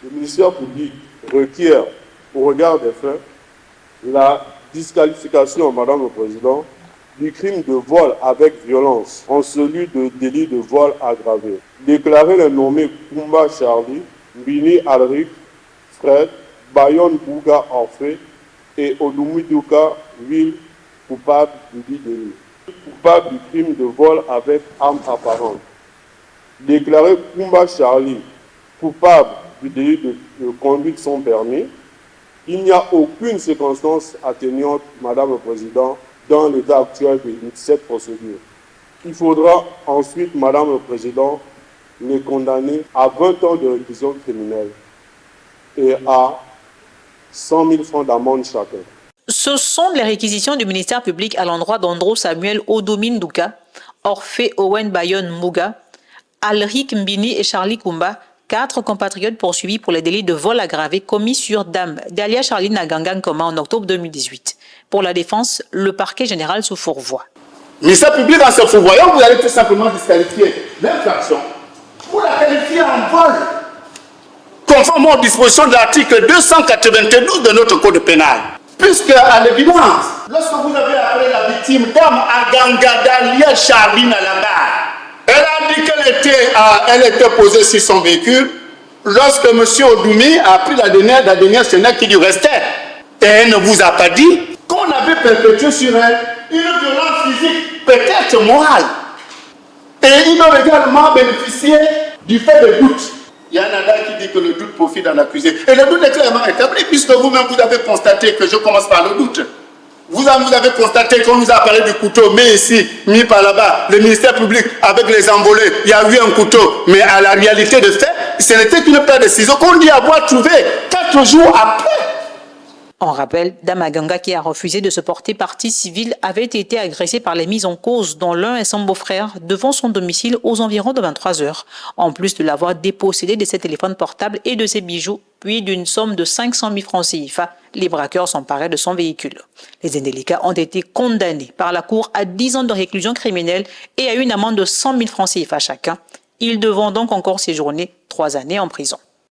Le ministère public requiert, au regard des faits, la disqualification, Madame le Président, du crime de vol avec violence en celui de délit de vol aggravé. Déclarer les nommés Kumba Charlie, Bini Alric, Fred, Bayon Bouga Orphée et Odumuduka Will coupables du délit. Coupable du crime de vol avec arme apparente. Déclarer Kumba Charlie coupable du délit de conduite sans permis. Il n'y a aucune circonstance atténuante, Madame le Président, dans l'état actuel de cette procédure. Il faudra ensuite, Madame le Président, les condamner à 20 ans de réclusion criminelle et à 100 000 francs d'amende chacun. Ce sont les réquisitions du ministère public à l'endroit d'Andro Samuel Odominduka, Orphée Owen Bayon Mouga, Alric Mbini et Charlie Kumba, 4 compatriotes poursuivis pour les délits de vol aggravé commis sur Dame Dalia Charlie Nagangan Koma en octobre 2018. Pour la défense, le parquet général se fourvoie. Ministère public, en se fourvoyant, vous allez tout simplement disqualifier l'infraction pour la qualifier en vol, conformément aux dispositions de l'article 292 de notre code pénal. Puisque, à l'évidence, lorsque vous avez appelé la victime Dame Aganga Dalia Charlie Nalaba, elle a dit qu'elle était posée sur son véhicule lorsque M. Odoumi a pris la dernière scénaire qui lui restait. Et elle ne vous a pas dit qu'on avait perpétué sur elle une violence physique, peut-être morale. Et ils ont également bénéficié du fait de doute. Il y a un adage qui dit que le doute profite à l'accusé. Et le doute est clairement établi, puisque vous-même vous avez constaté que je commence par le doute. Vous avez constaté qu'on nous a parlé du couteau, mais ici, mis par là-bas, le ministère public, avec les envolés, il y a eu un couteau. Mais à la réalité de fait, ce n'était qu'une paire de ciseaux qu'on dit avoir trouvé 4 jours après. On rappelle, Dame Aganga, qui a refusé de se porter partie civile, avait été agressée par les mises en cause, dont l'un est son beau-frère, devant son domicile aux environs de 23 heures. En plus de l'avoir dépossédé de ses téléphones portables et de ses bijoux, puis d'une somme de 500 000 francs CFA, les braqueurs s'emparaient de son véhicule. Les indélicats ont été condamnés par la Cour à 10 ans de réclusion criminelle et à une amende de 100 000 francs CFA chacun. Ils devront donc encore séjourner 3 années en prison.